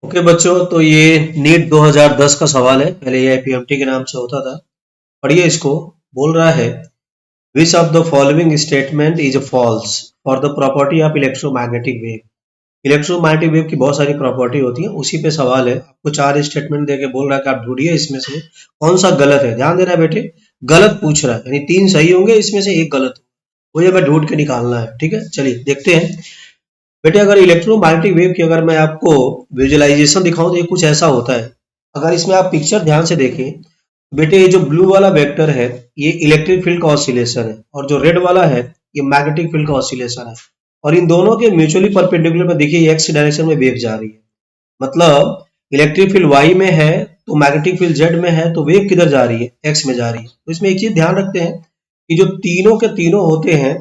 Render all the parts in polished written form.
Okay बच्चों, तो ये नीट 2010 का सवाल है। पहले ये आईपीएमटी के नाम से होता था। पढ़िए इसको। बोल रहा है which of the following statement is false for the property of electromagnetic wave. Electromagnetic wave की बहुत सारी प्रॉपर्टी होती है, उसी पे सवाल है। आपको 4 स्टेटमेंट देके बोल रहा है कि आप ढूंढिए इसमें से कौन सा गलत है। ध्यान देना बेटे, गलत पूछ रहा है, यानी 3 सही होंगे, इसमें से एक गलत हो। मुझे मैं ढूंढ के निकालना है। ठीक है, चलिए देखते हैं। बेटे अगर इलेक्ट्रोमैग्नेटिक वेव की अगर मैं आपको विजुअलाइजेशन दिखाऊं तो ये कुछ ऐसा होता है। अगर इसमें आप पिक्चर ध्यान से देखें, बेटे ये जो ब्लू वाला वेक्टर है ये इलेक्ट्रिक फील्ड का ऑसिलेशन है, और जो रेड वाला है ये मैग्नेटिक फील्ड का ऑसिलेशन है। और इन दोनों के म्यूचुअली परपेंडिकुलर में देखिए एक्स डायरेक्शन में वेव जा रही है। मतलब इलेक्ट्रिक फील्ड वाई में है तो मैग्नेटिक फील्ड जेड में है, तो वेव किधर जा रही है? एक्स में जा रही है। तो इसमें एक चीज ध्यान रखते हैं कि जो तीनों के तीनों होते हैं,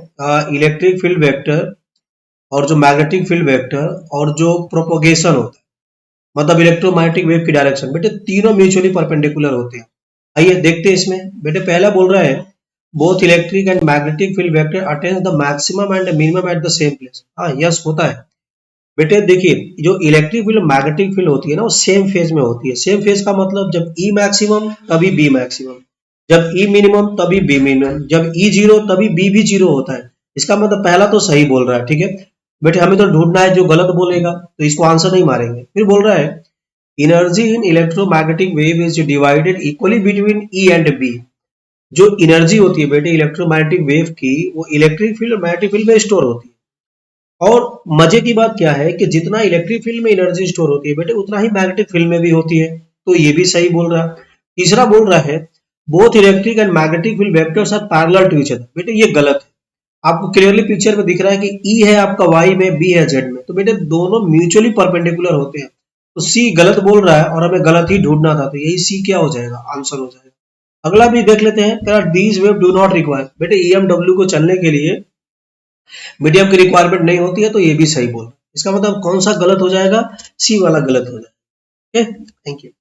इलेक्ट्रिक फील्ड वेक्टर और जो मैग्नेटिक फील्ड वेक्टर और जो प्रोपोगेशन होता है, मतलब इलेक्ट्रोमैग्नेटिक वेव की डायरेक्शन, बेटे तीनों म्यूचुअली परपेंडिकुलर होते हैं। आइए देखते हैं इसमें। बेटे पहला बोल रहा है both electric and magnetic field vector attain the maximum and minimum at the same place. हाँ, यस होता है। बेटे देखिए, जो इलेक्ट्रिक फील्ड मैग्नेटिक फील्ड होती है ना, वो सेम फेज में होती है। सेम फेज का मतलब जब ई मैक्सिमम तभी बी मैक्सिमम, जब ई मिनिमम तभी बी मिनिमम, जब ई जीरो तभी बी भी जीरो होता है। इसका मतलब पहला तो सही बोल रहा है। ठीक है बेटे, हमें तो ढूंढना है जो गलत बोलेगा, तो इसको आंसर नहीं मारेंगे। फिर बोल रहा है energy in electromagnetic wave is divided equally between E and B. जो एनर्जी होती है बेटे इलेक्ट्रोमैग्नेटिक वेव की, वो इलेक्ट्रिक फील्ड और मैग्नेटिक फील्ड में स्टोर होती है। और मजे की बात क्या है कि जितना इलेक्ट्रिक फील्ड में एनर्जी स्टोर होती है बेटे, उतना ही मैग्नेटिक फील्ड में भी होती है। तो ये भी सही बोल रहा है। तीसरा बोल रहा है both electric and magnetic field vectors are parallel to each other. बेटे ये गलत है। आपको क्लियरली पिक्चर में दिख रहा है कि ई है आपका वाई में, बी है जेड में, तो बेटे दोनों म्यूचुअली परपेंडिकुलर होते हैं। तो सी गलत बोल रहा है और हमें गलत ही ढूंढना था, तो यही सी क्या हो जाएगा? आंसर हो जाएगा। अगला भी देख लेते हैं। These wave do not require. बेटे ईएमडब्ल्यू को चलने के लिए मीडियम की रिक्वायरमेंट नहीं होती है, तो ये भी सही बोल। इसका मतलब कौन सा गलत हो जाएगा? सी वाला गलत हो जाएगा। Okay, thank you.